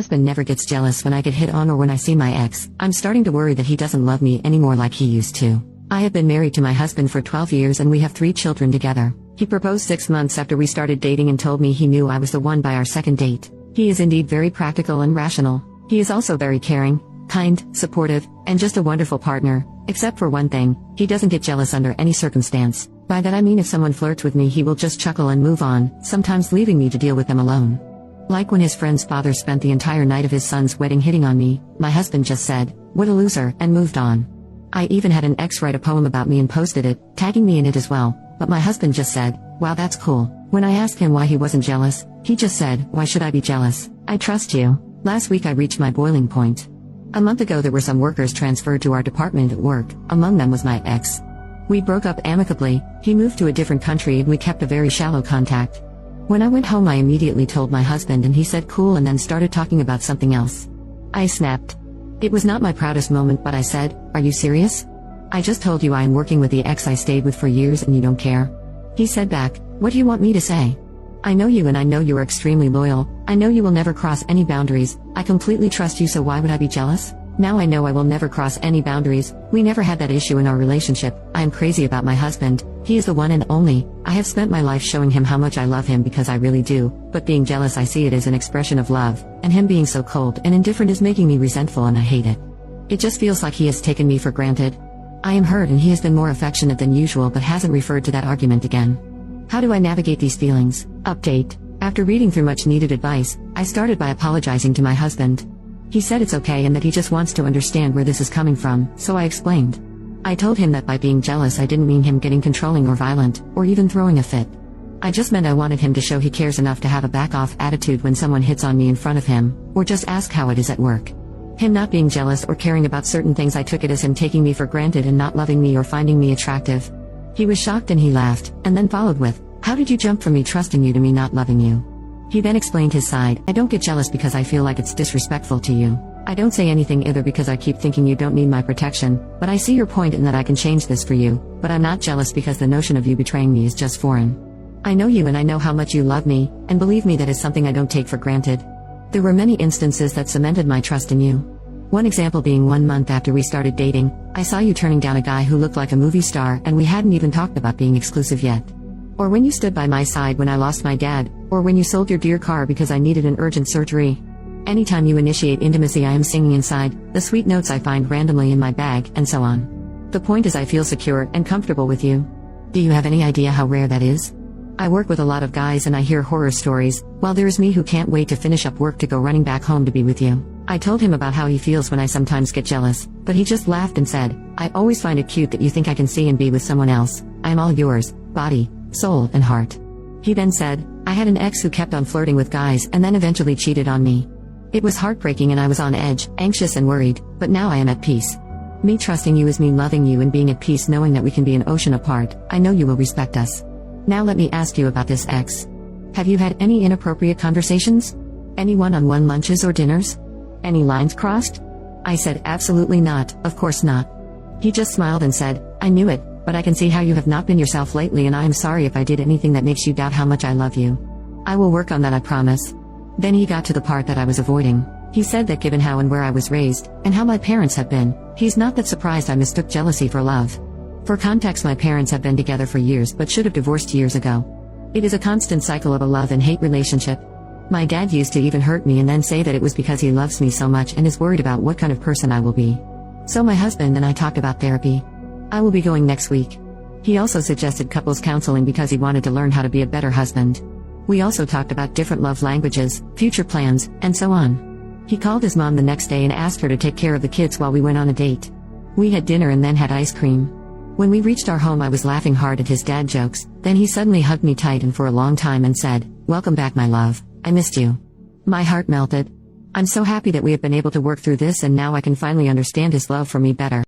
husband never gets jealous when I get hit on or when I see my ex. I'm starting to worry that he doesn't love me anymore like he used to. I have been married to my husband for 12 years and we have 3 children together. He proposed 6 months after we started dating and told me he knew I was the one by our second date. He is indeed very practical and rational. He is also very caring, kind, supportive, and just a wonderful partner, except for one thing: he doesn't get jealous under any circumstance. By that I mean if someone flirts with me he will just chuckle and move on, sometimes leaving me to deal with them alone. Like when his friend's father spent the entire night of his son's wedding hitting on me, my husband just said, "What a loser," and moved on. I even had an ex write a poem about me and posted it, tagging me in it as well, but my husband just said, "Wow, that's cool." When I asked him why he wasn't jealous, he just said, "Why should I be jealous? I trust you." Last week I reached my boiling point. A month ago there were some workers transferred to our department at work, among them was my ex. We broke up amicably, he moved to a different country and we kept a very shallow contact. When I went home I immediately told my husband and he said cool and then started talking about something else. I snapped. It was not my proudest moment but I said, "Are you serious? I just told you I am working with the ex I stayed with for years and you don't care." He said back, "What do you want me to say? I know you and I know you are extremely loyal, I know you will never cross any boundaries, I completely trust you so why would I be jealous? Now I know I will never cross any boundaries, we never had that issue in our relationship, I am crazy about my husband, he is the one and only, I have spent my life showing him how much I love him because I really do, but being jealous I see it as an expression of love, and him being so cold and indifferent is making me resentful and I hate it. It just feels like he has taken me for granted. I am hurt and he has been more affectionate than usual but hasn't referred to that argument again. How do I navigate these feelings? Update. After reading through much needed advice, I started by apologizing to my husband. He said it's okay and that he just wants to understand where this is coming from, so I explained. I told him that by being jealous I didn't mean him getting controlling or violent, or even throwing a fit. I just meant I wanted him to show he cares enough to have a back-off attitude when someone hits on me in front of him, or just ask how it is at work. Him not being jealous or caring about certain things I took it as him taking me for granted and not loving me or finding me attractive. He was shocked and he laughed, and then followed with, "How did you jump from me trusting you to me not loving you?" He then explained his side. "I don't get jealous because I feel like it's disrespectful to you. I don't say anything either because I keep thinking you don't need my protection, but I see your point in that I can change this for you, but I'm not jealous because the notion of you betraying me is just foreign. I know you and I know how much you love me, and believe me that is something I don't take for granted. There were many instances that cemented my trust in you. One example being 1 month after we started dating, I saw you turning down a guy who looked like a movie star and we hadn't even talked about being exclusive yet. Or when you stood by my side when I lost my dad, or when you sold your dear car because I needed an urgent surgery. Anytime you initiate intimacy I am singing inside, the sweet notes I find randomly in my bag, and so on. The point is I feel secure and comfortable with you. Do you have any idea how rare that is? I work with a lot of guys and I hear horror stories, while there is me who can't wait to finish up work to go running back home to be with you. I told him about how he feels when I sometimes get jealous, but he just laughed and said, "I always find it cute that you think I can see and be with someone else. I am all yours, body, soul, and heart." He then said, "I had an ex who kept on flirting with guys and then eventually cheated on me. It was heartbreaking and I was on edge, anxious and worried, but now I am at peace. Me trusting you is me loving you and being at peace knowing that we can be an ocean apart. I know you will respect us. Now let me ask you about this ex. Have you had any inappropriate conversations? Any one-on-one lunches or dinners? Any lines crossed?" I said, "Absolutely not, of course not." He just smiled and said, "I knew it, but I can see how you have not been yourself lately and I am sorry if I did anything that makes you doubt how much I love you. I will work on that, I promise." Then he got to the part that I was avoiding. He said that given how and where I was raised, and how my parents have been, he's not that surprised I mistook jealousy for love. For context, my parents have been together for years but should have divorced years ago. It is a constant cycle of a love and hate relationship. My dad used to even hurt me and then say that it was because he loves me so much and is worried about what kind of person I will be. So my husband and I talked about therapy. I will be going next week. He also suggested couples counseling because he wanted to learn how to be a better husband. We also talked about different love languages, future plans, and so on. He called his mom the next day and asked her to take care of the kids while we went on a date. We had dinner and then had ice cream. When we reached our home I was laughing hard at his dad jokes, then he suddenly hugged me tight and for a long time and said, "Welcome back my love, I missed you." My heart melted. I'm so happy that we have been able to work through this and now I can finally understand his love for me better.